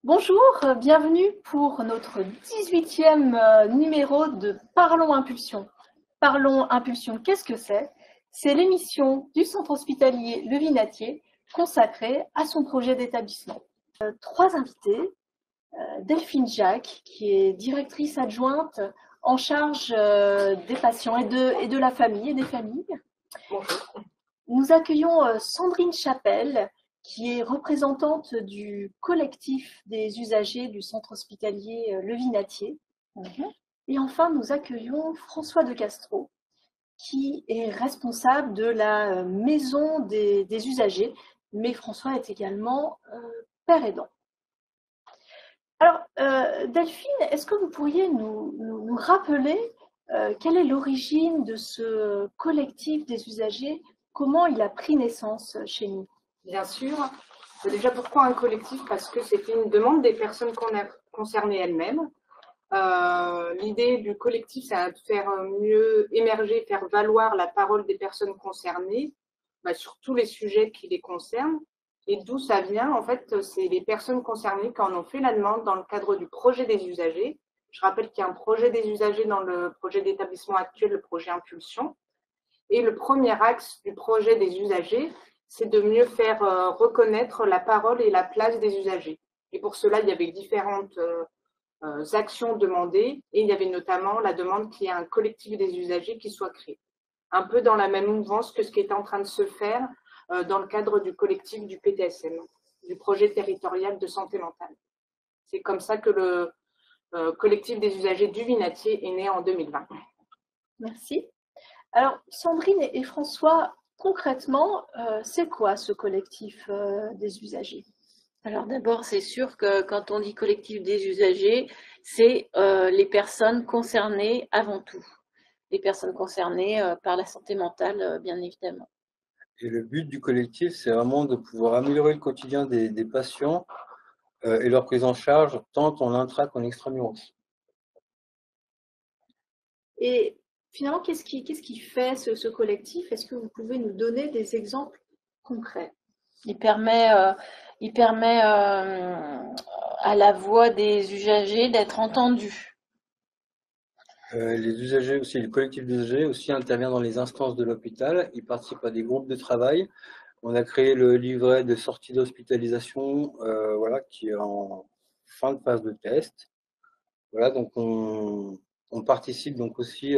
Bonjour, bienvenue pour notre 18e numéro de Parlons Impulsion. Parlons Impulsion, qu'est-ce que c'est? C'est l'émission du centre hospitalier Le Vinatier consacrée à son projet d'établissement. Trois invités, Delphine Jacques, qui est directrice adjointe en charge des patients et de la famille et des familles. Bonjour. Nous accueillons Sandrine Chapelle, qui est représentante du collectif des usagers du centre hospitalier Le Vinatier. Et enfin, nous accueillons François de Castro, qui est responsable de la maison des usagers, mais François est également père aidant. Alors, Delphine, est-ce que vous pourriez nous rappeler quelle est l'origine de ce collectif des usagers? Comment il a pris naissance chez nous? Bien sûr. Déjà, pourquoi un collectif? Parce que c'était une demande des personnes concernées elles-mêmes. L'idée du collectif, c'est de faire mieux émerger, faire valoir la parole des personnes concernées sur tous les sujets qui les concernent. Et d'où ça vient? En fait, c'est les personnes concernées qui en ont fait la demande dans le cadre du projet des usagers. Je rappelle qu'il y a un projet des usagers dans le projet d'établissement actuel, le projet Impulsion. Et le premier axe du projet des usagers, c'est de mieux faire reconnaître la parole et la place des usagers. Et pour cela, il y avait différentes actions demandées et il y avait notamment la demande qu'il y ait un collectif des usagers qui soit créé. Un peu dans la même mouvance que ce qui est en train de se faire dans le cadre du collectif du PTSM, du projet territorial de santé mentale. C'est comme ça que le collectif des usagers du Vinatier est né en 2020. Merci. Alors, Sandrine et François, concrètement, c'est quoi ce collectif des usagers? Alors d'abord, c'est sûr que quand on dit collectif des usagers, c'est les personnes concernées avant tout. Les personnes concernées par la santé mentale, bien évidemment. Et le but du collectif, c'est vraiment de pouvoir améliorer le quotidien des patients et leur prise en charge, tant en intra qu'en extramuros. Et finalement, qu'est-ce qui fait ce collectif? Est-ce que vous pouvez nous donner des exemples concrets? Il permet à la voix des usagers d'être entendue. Les usagers aussi, le collectif des usagers aussi intervient dans les instances de l'hôpital. Ils participent à des groupes de travail. On a créé le livret de sortie d'hospitalisation, voilà, qui est en fin de phase de test. Voilà, donc on participe donc aussi,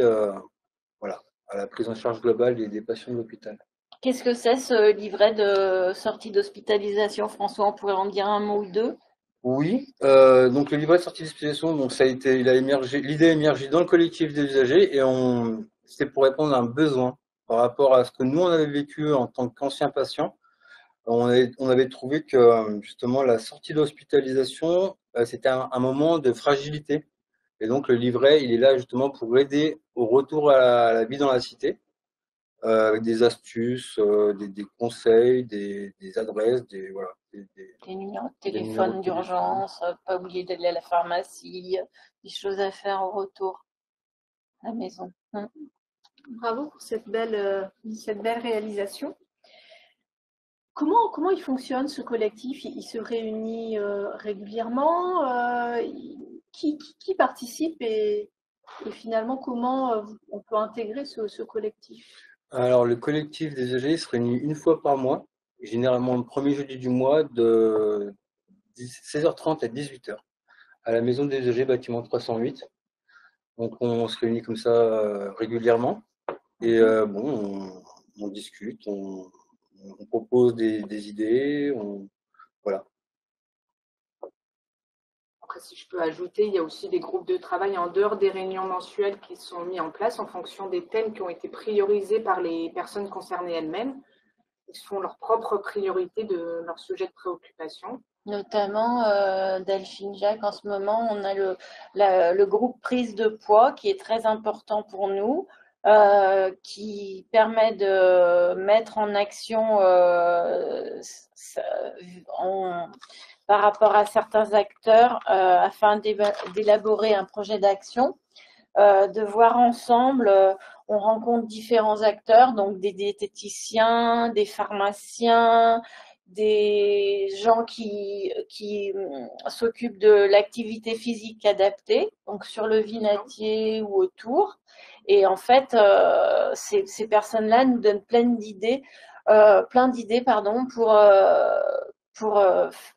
voilà, à la prise en charge globale des patients de l'hôpital. Qu'est-ce que c'est ce livret de sortie d'hospitalisation, François? On pourrait en dire un mot ou deux? Oui, donc le livret de sortie d'hospitalisation, donc ça a été, il a émergé, l'idée a émergé dans le collectif des usagers et c'était pour répondre à un besoin par rapport à ce que nous on avait vécu en tant qu'anciens patients. On avait trouvé que justement la sortie d'hospitalisation, c'était un moment de fragilité. Et donc le livret, il est là justement pour aider au retour à la vie dans la cité, avec des astuces, des conseils, des adresses, Voilà. Des numéros de des numéros téléphone de téléphone. d'urgence, pas oublier d'aller à la pharmacie, des choses à faire au retour à la maison. Bravo pour cette belle réalisation. Comment il fonctionne ce collectif? Il se réunit régulièrement? Qui participe et finalement comment on peut intégrer ce collectif? Alors le collectif des EG se réunit une fois par mois, généralement le premier jeudi du mois de 16h30 à 18h, à la maison des EG, bâtiment 308. Donc on se réunit comme ça régulièrement et on discute, on propose des idées, voilà. Après, si je peux ajouter, il y a aussi des groupes de travail en dehors des réunions mensuelles qui sont mis en place en fonction des thèmes qui ont été priorisés par les personnes concernées elles-mêmes. Ils font leur propre priorité de leur sujet de préoccupation. Notamment, Delphine Jacques, en ce moment, on a le groupe prise de poids qui est très important pour nous, qui permet de mettre en action par rapport à certains acteurs afin d'élaborer un projet d'action, de voir ensemble, on rencontre différents acteurs, donc des diététiciens, des pharmaciens, des gens qui s'occupent de l'activité physique adaptée, donc sur le Vinatier ou autour. Et en fait, ces personnes-là nous donnent plein d'idées pour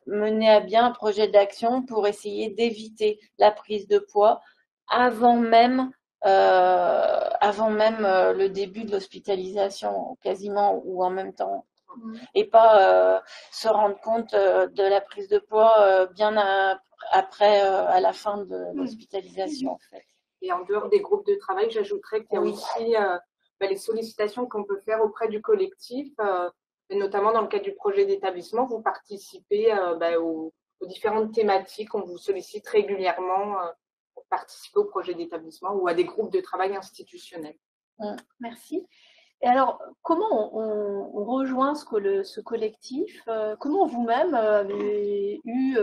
mener à bien un projet d'action pour essayer d'éviter la prise de poids avant même le début de l'hospitalisation, quasiment, ou en même temps, et pas se rendre compte de la prise de poids bien après, à la fin de l'hospitalisation, en fait. Et en dehors des groupes de travail, j'ajouterais qu'il y a aussi les sollicitations qu'on peut faire auprès du collectif, et notamment dans le cadre du projet d'établissement, vous participez aux différentes thématiques, on vous sollicite régulièrement pour participer au projet d'établissement ou à des groupes de travail institutionnels. Merci. Et alors, comment on rejoint ce collectif? Comment vous-même avez eu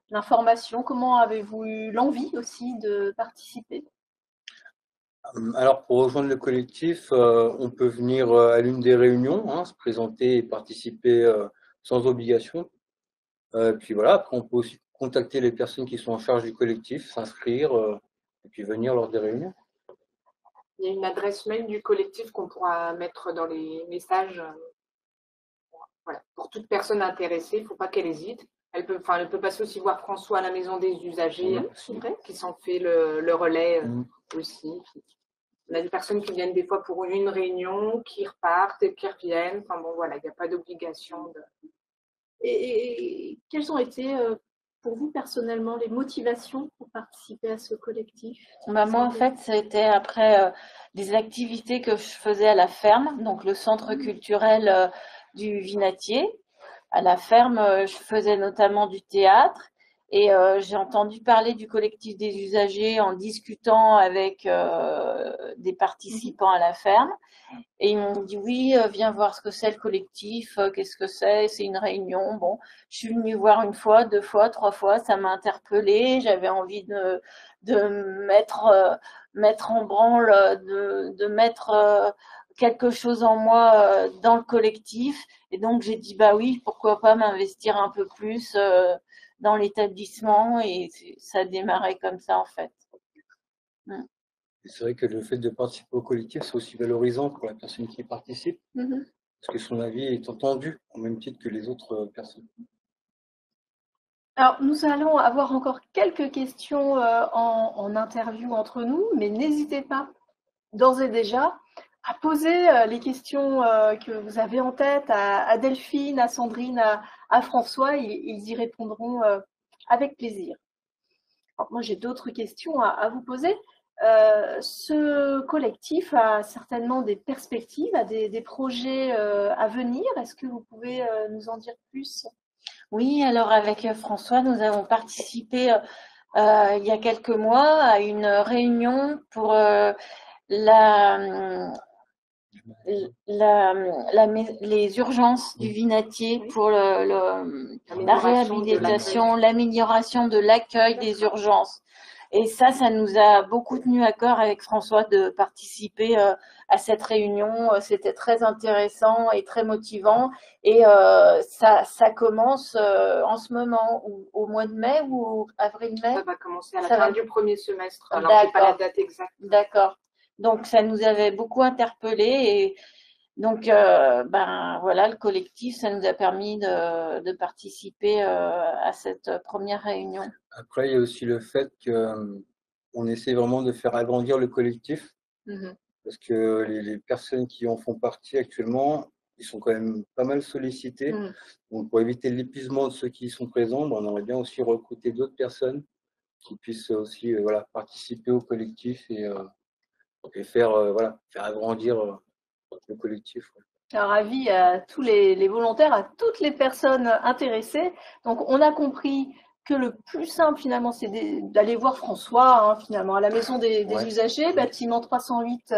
l'information? Comment avez-vous eu l'envie aussi de participer? Alors, pour rejoindre le collectif, on peut venir à l'une des réunions, hein, se présenter et participer sans obligation. Puis voilà, après, on peut aussi contacter les personnes qui sont en charge du collectif, s'inscrire et puis venir lors des réunions. Il y a une adresse mail du collectif qu'on pourra mettre dans les messages. Voilà. Pour toute personne intéressée, il ne faut pas qu'elle hésite. Elle peut passer aussi voir François à la maison des usagers, qui s'en fait le relais aussi. On a des personnes qui viennent des fois pour une réunion, qui repartent et qui reviennent. Enfin bon, voilà, il n'y a pas d'obligation. Et quelles ont été pour vous personnellement les motivations pour participer à ce collectif? Moi, en fait, c'était après des activités que je faisais à la ferme, donc le centre culturel du Vinatier. À la ferme, je faisais notamment du théâtre et j'ai entendu parler du collectif des usagers en discutant avec des participants à la ferme. Et ils m'ont dit oui, viens voir ce que c'est le collectif, qu'est-ce que c'est une réunion. Bon, je suis venue voir une fois, 2 fois, 3 fois, ça m'a interpellée, j'avais envie de mettre en branle, de mettre quelque chose en moi dans le collectif. Et donc j'ai dit bah oui, pourquoi pas m'investir un peu plus dans l'établissement, et ça a démarré comme ça en fait. C'est vrai que le fait de participer au collectif, c'est aussi valorisant pour la personne qui y participe, parce que son avis est entendu au même titre que les autres personnes. Alors, nous allons avoir encore quelques questions en interview entre nous, mais n'hésitez pas d'ores et déjà à poser les questions que vous avez en tête à Delphine, à Sandrine, à François. Ils y répondront avec plaisir. Alors, moi, j'ai d'autres questions à vous poser. Ce collectif a certainement des perspectives, a des projets à venir. Est-ce que vous pouvez nous en dire plus? Oui, alors avec François, nous avons participé il y a quelques mois à une réunion pour les urgences du Vinatier, pour la réhabilitation, l'amélioration de l'accueil des urgences. Et ça nous a beaucoup tenu à cœur avec François de participer à cette réunion. C'était très intéressant et très motivant. Et ça commence en ce moment, au mois de mai ou avril-mai? Ça va commencer à la fin du premier semestre. Alors, j'ai pas la date exacte. D'accord. Donc, ça nous avait beaucoup interpellés. Et donc, voilà, le collectif, ça nous a permis de participer à cette première réunion. Après, il y a aussi le fait qu'on essaie vraiment de faire agrandir le collectif, parce que les personnes qui en font partie actuellement, ils sont quand même pas mal sollicités. Donc, pour éviter l'épuisement de ceux qui y sont présents, on aimerait bien aussi recruter d'autres personnes qui puissent aussi participer au collectif et faire agrandir le collectif. Alors, avis à tous les volontaires, à toutes les personnes intéressées. Donc, on a compris que le plus simple, finalement, c'est d'aller voir François, finalement, à la maison des usagers, bâtiment 308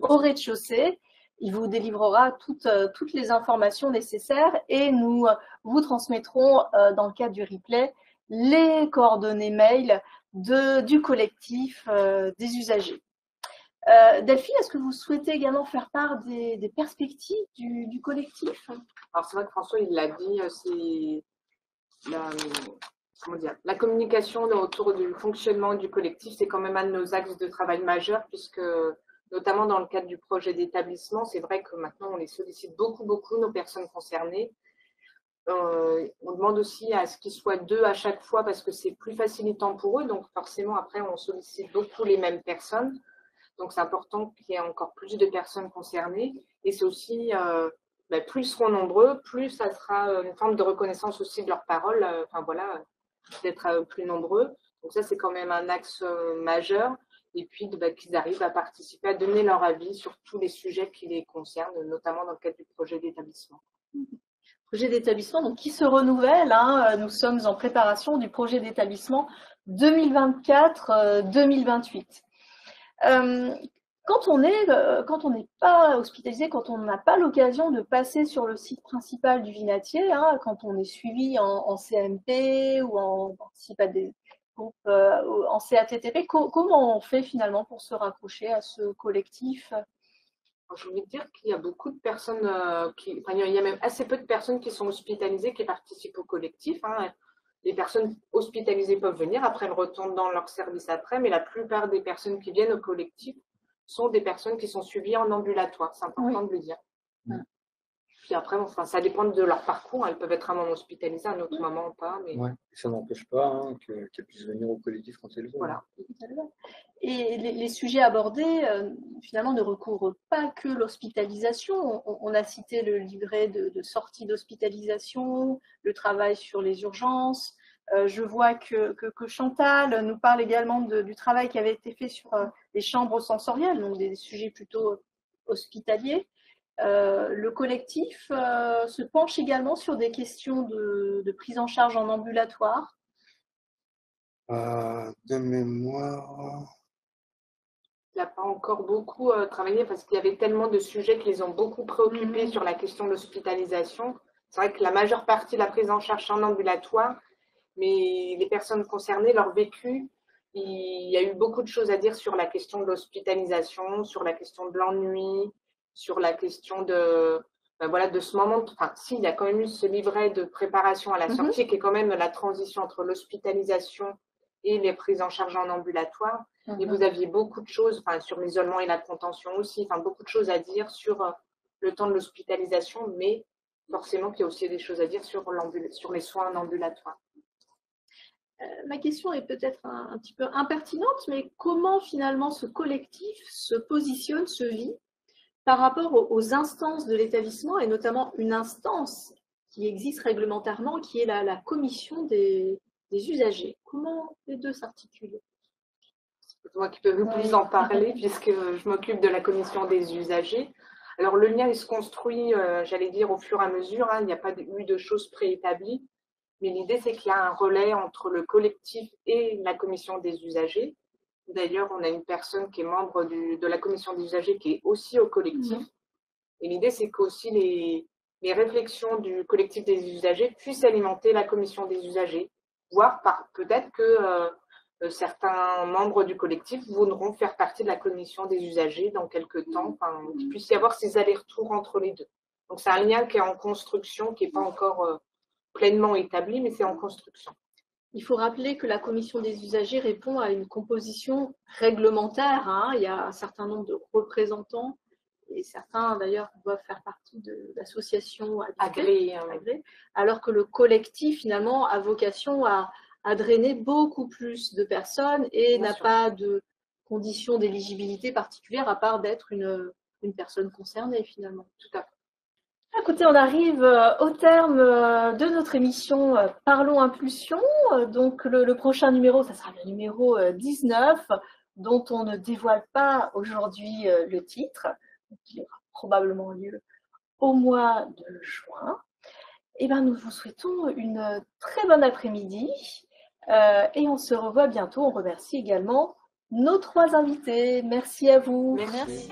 au rez-de-chaussée. Il vous délivrera toutes les informations nécessaires et nous vous transmettrons, dans le cadre du replay, les coordonnées mail du collectif des usagers. Delphine, est-ce que vous souhaitez également faire part des perspectives du collectif? Alors c'est vrai que François, il l'a dit, c'est la communication autour du fonctionnement du collectif, c'est quand même un de nos axes de travail majeurs, puisque notamment dans le cadre du projet d'établissement, c'est vrai que maintenant on les sollicite beaucoup, nos personnes concernées. On demande aussi à ce qu'ils soient 2 à chaque fois parce que c'est plus facilitant pour eux, donc forcément après on sollicite beaucoup les mêmes personnes. Donc c'est important qu'il y ait encore plus de personnes concernées, et c'est aussi plus ils seront nombreux, plus ça sera une forme de reconnaissance aussi de leur parole, enfin voilà, d'être plus nombreux. Donc ça c'est quand même un axe majeur, et puis qu'ils arrivent à participer, à donner leur avis sur tous les sujets qui les concernent, notamment dans le cadre du projet d'établissement. Projet d'établissement donc, qui se renouvelle, hein. Nous sommes en préparation du projet d'établissement 2024-2028. Quand on n'est pas hospitalisé, quand on n'a pas l'occasion de passer sur le site principal du Vinatier, hein, quand on est suivi en CMP ou on participe à des groupes en CATTP, comment on fait finalement pour se raccrocher à ce collectif? Je voulais dire qu'il y a beaucoup de personnes, il y a même assez peu de personnes qui sont hospitalisées, qui participent au collectif, hein. Les personnes hospitalisées peuvent venir, après elles retournent dans leur service après, mais la plupart des personnes qui viennent au collectif sont des personnes qui sont suivies en ambulatoire, c'est important de le dire. Puis après, enfin, ça dépend de leur parcours, elles peuvent être à un moment hospitalisées, à un autre moment pas. Mais... Ouais, ça n'empêche pas qu'elles puissent venir au collectif quand elles veulent. Voilà. Et les sujets abordés, finalement, ne recouvrent pas que l'hospitalisation. On a cité le livret de sortie d'hospitalisation, le travail sur les urgences. Je vois que Chantal nous parle également du travail qui avait été fait sur les chambres sensorielles, donc des sujets plutôt hospitaliers. Le collectif se penche également sur des questions de prise en charge en ambulatoire. De mémoire... Il n'a pas encore beaucoup travaillé parce qu'il y avait tellement de sujets qui les ont beaucoup préoccupés sur la question de l'hospitalisation. C'est vrai que la majeure partie de la prise en charge en ambulatoire, mais les personnes concernées, leur vécu, il y a eu beaucoup de choses à dire sur la question de l'hospitalisation, sur la question de l'ennui, sur la question de ce moment. Enfin, si, il y a quand même eu ce livret de préparation à la sortie qui est quand même la transition entre l'hospitalisation et les prises en charge en ambulatoire. Et vous aviez beaucoup de choses, sur l'isolement et la contention aussi, beaucoup de choses à dire sur le temps de l'hospitalisation, mais forcément qu'il y a aussi des choses à dire sur les soins en ambulatoire. Ma question est peut-être un petit peu impertinente, mais comment finalement ce collectif se positionne, se vit par rapport aux instances de l'établissement, et notamment une instance qui existe réglementairement, qui est la commission des usagers. Comment les deux s'articulent? C'est moi qui peux plus en parler, puisque je m'occupe de la commission des usagers. Alors le lien, il se construit, j'allais dire, au fur et à mesure, hein. Il n'y a pas eu de choses préétablies. Mais l'idée, c'est qu'il y a un relais entre le collectif et la commission des usagers. D'ailleurs, on a une personne qui est membre de la commission des usagers qui est aussi au collectif. Et l'idée, c'est qu'aussi les réflexions du collectif des usagers puissent alimenter la commission des usagers, voire peut-être que certains membres du collectif voudront faire partie de la commission des usagers dans quelques temps, qu'il puisse y avoir ces allers-retours entre les deux. Donc, c'est un lien qui est en construction, qui n'est pas encore pleinement établi, mais c'est en construction. Il faut rappeler que la commission des usagers répond à une composition réglementaire, hein. Il y a un certain nombre de représentants, et certains d'ailleurs doivent faire partie d'associations agréées, alors que le collectif finalement a vocation à drainer beaucoup plus de personnes et n'a pas de conditions d'éligibilité particulières à part d'être une personne concernée finalement. Tout à fait. Écoutez, on arrive au terme de notre émission Parlons Impulsion. Donc le prochain numéro, ça sera le numéro 19, dont on ne dévoile pas aujourd'hui le titre, qui aura probablement lieu au mois de juin. Et bien, nous vous souhaitons une très bonne après-midi et on se revoit bientôt. On remercie également nos 3 invités. Merci à vous. Merci.